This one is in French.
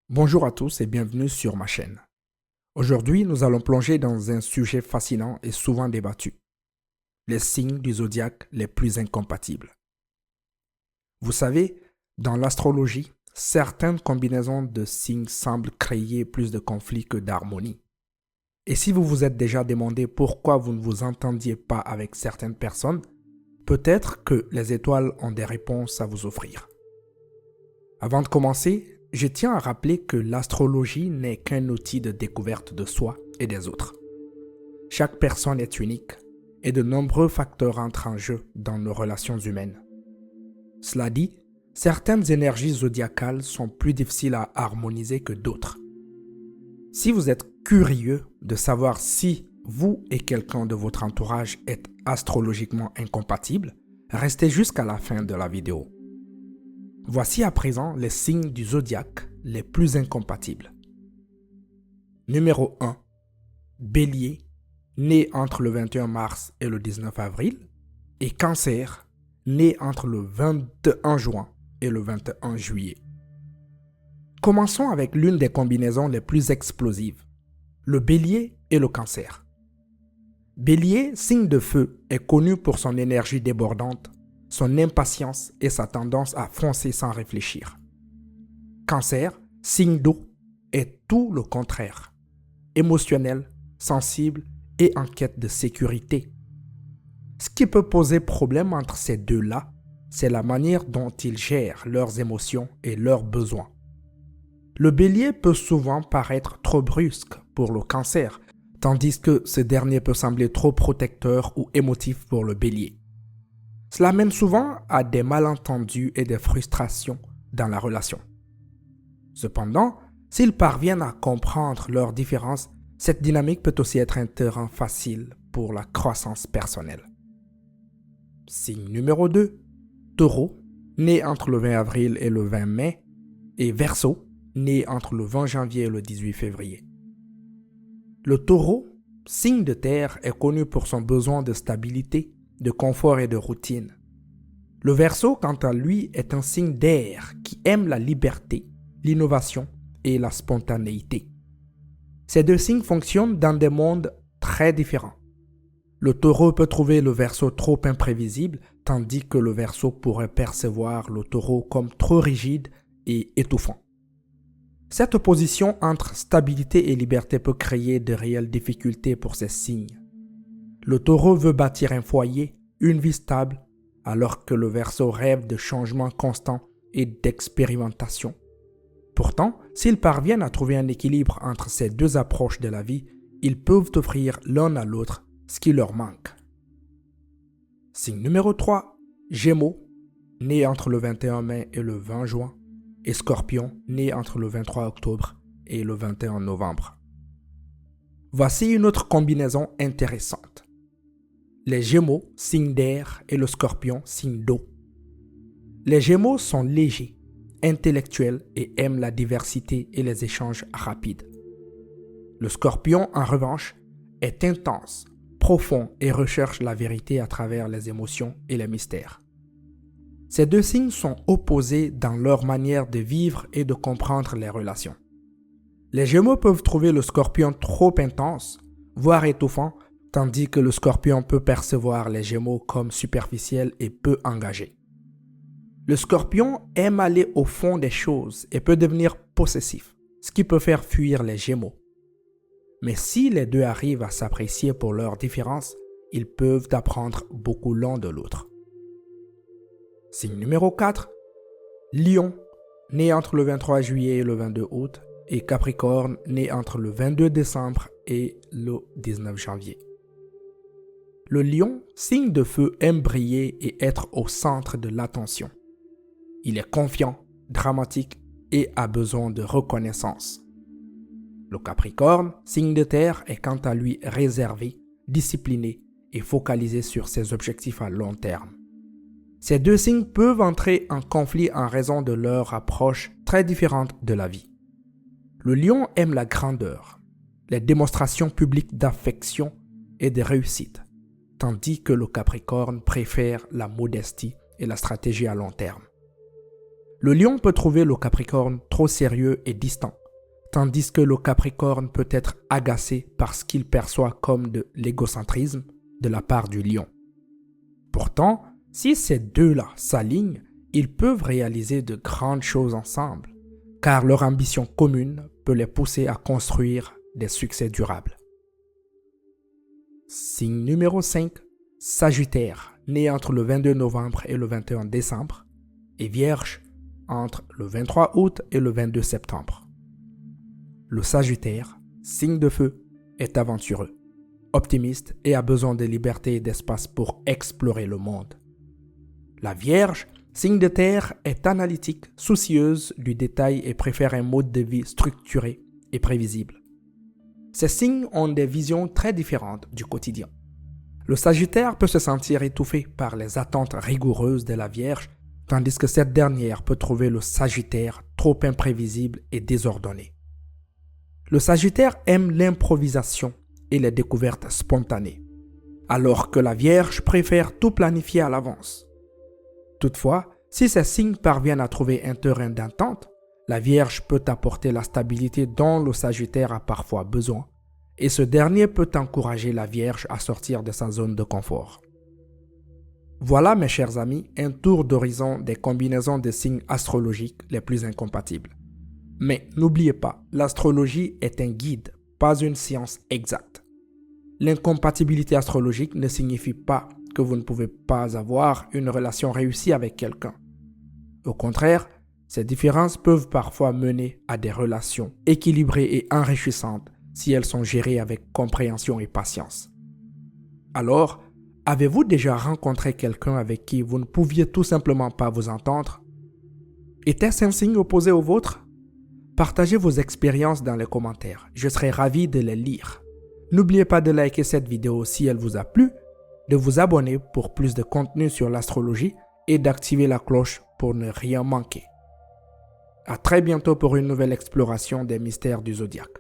Bonjour à tous et bienvenue sur ma chaîne. Aujourd'hui, nous allons plonger dans un sujet fascinant et souvent débattu, les signes du zodiaque les plus incompatibles. Vous savez, dans l'astrologie, certaines combinaisons de signes semblent créer plus de conflits que d'harmonie. Et si vous vous êtes déjà demandé pourquoi vous ne vous entendiez pas avec certaines personnes, peut-être que les étoiles ont des réponses à vous offrir. Avant de commencer, je tiens à rappeler que l'astrologie n'est qu'un outil de découverte de soi et des autres. Chaque personne est unique et de nombreux facteurs entrent en jeu dans nos relations humaines. Cela dit, certaines énergies zodiacales sont plus difficiles à harmoniser que d'autres. Si vous êtes curieux de savoir si vous et quelqu'un de votre entourage êtes astrologiquement incompatibles, restez jusqu'à la fin de la vidéo. Voici à présent les signes du zodiaque les plus incompatibles. Numéro 1. Bélier, né entre le 21 mars et le 19 avril. Et Cancer, né entre le 21 juin et le 21 juillet. Commençons avec l'une des combinaisons les plus explosives, le Bélier et le Cancer. Bélier, signe de feu, est connu pour son énergie débordante, son impatience et sa tendance à foncer sans réfléchir. Cancer, signe d'eau, est tout le contraire. Émotionnel, sensible et en quête de sécurité. Ce qui peut poser problème entre ces deux-là, c'est la manière dont ils gèrent leurs émotions et leurs besoins. Le Bélier peut souvent paraître trop brusque pour le Cancer, tandis que ce dernier peut sembler trop protecteur ou émotif pour le Bélier. Cela mène souvent à des malentendus et des frustrations dans la relation. Cependant, s'ils parviennent à comprendre leurs différences, cette dynamique peut aussi être un terrain facile pour la croissance personnelle. Signe numéro 2. Taureau, né entre le 20 avril et le 20 mai, et Verseau, né entre le 20 janvier et le 18 février. Le Taureau, signe de terre, est connu pour son besoin de stabilité, de confort et de routine. Le Verseau, quant à lui, est un signe d'air qui aime la liberté, l'innovation et la spontanéité. Ces deux signes fonctionnent dans des mondes très différents. Le Taureau peut trouver le Verseau trop imprévisible, tandis que le Verseau pourrait percevoir le Taureau comme trop rigide et étouffant. Cette opposition entre stabilité et liberté peut créer de réelles difficultés pour ces signes. Le Taureau veut bâtir un foyer, une vie stable, alors que le Verseau rêve de changements constants et d'expérimentation. Pourtant, s'ils parviennent à trouver un équilibre entre ces deux approches de la vie, ils peuvent offrir l'un à l'autre ce qui leur manque. Signe numéro 3. Gémeaux, né entre le 21 mai et le 20 juin, et Scorpion, né entre le 23 octobre et le 21 novembre. Voici une autre combinaison intéressante. Les Gémeaux, signe d'air, et le Scorpion, signe d'eau. Les Gémeaux sont légers, intellectuels et aiment la diversité et les échanges rapides. Le Scorpion, en revanche, est intense, profond et recherche la vérité à travers les émotions et les mystères. Ces deux signes sont opposés dans leur manière de vivre et de comprendre les relations. Les Gémeaux peuvent trouver le Scorpion trop intense, voire étouffant, tandis que le Scorpion peut percevoir les Gémeaux comme superficiels et peu engagés. Le Scorpion aime aller au fond des choses et peut devenir possessif, ce qui peut faire fuir les Gémeaux. Mais si les deux arrivent à s'apprécier pour leurs différences, ils peuvent apprendre beaucoup l'un de l'autre. Signe numéro 4. Lion, né entre le 23 juillet et le 22 août, et Capricorne, né entre le 22 décembre et le 19 janvier. Le lion, signe de feu, aime briller et être au centre de l'attention. Il est confiant, dramatique et a besoin de reconnaissance. Le Capricorne, signe de terre, est quant à lui réservé, discipliné et focalisé sur ses objectifs à long terme. Ces deux signes peuvent entrer en conflit en raison de leur approche très différente de la vie. Le lion aime la grandeur, les démonstrations publiques d'affection et de réussite, tandis que le Capricorne préfère la modestie et la stratégie à long terme. Le Lion peut trouver le Capricorne trop sérieux et distant, tandis que le Capricorne peut être agacé par ce qu'il perçoit comme de l'égocentrisme de la part du Lion. Pourtant, si ces deux-là s'alignent, ils peuvent réaliser de grandes choses ensemble, car leur ambition commune peut les pousser à construire des succès durables. Signe numéro 5, Sagittaire, né entre le 22 novembre et le 21 décembre, et Vierge, entre le 23 août et le 22 septembre. Le Sagittaire, signe de feu, est aventureux, optimiste et a besoin de liberté et d'espace pour explorer le monde. La Vierge, signe de terre, est analytique, soucieuse du détail et préfère un mode de vie structuré et prévisible. Ces signes ont des visions très différentes du quotidien. Le Sagittaire peut se sentir étouffé par les attentes rigoureuses de la Vierge, tandis que cette dernière peut trouver le Sagittaire trop imprévisible et désordonné. Le Sagittaire aime l'improvisation et les découvertes spontanées, alors que la Vierge préfère tout planifier à l'avance. Toutefois, si ces signes parviennent à trouver un terrain d'entente, la Vierge peut apporter la stabilité dont le Sagittaire a parfois besoin, et ce dernier peut encourager la Vierge à sortir de sa zone de confort. Voilà, mes chers amis, un tour d'horizon des combinaisons de signes astrologiques les plus incompatibles. Mais n'oubliez pas, l'astrologie est un guide, pas une science exacte. L'incompatibilité astrologique ne signifie pas que vous ne pouvez pas avoir une relation réussie avec quelqu'un. Au contraire, ces différences peuvent parfois mener à des relations équilibrées et enrichissantes si elles sont gérées avec compréhension et patience. Alors, avez-vous déjà rencontré quelqu'un avec qui vous ne pouviez tout simplement pas vous entendre? Était-ce un signe opposé au vôtre? Partagez vos expériences dans les commentaires, je serai ravi de les lire. N'oubliez pas de liker cette vidéo si elle vous a plu, de vous abonner pour plus de contenu sur l'astrologie et d'activer la cloche pour ne rien manquer. À très bientôt pour une nouvelle exploration des mystères du zodiaque.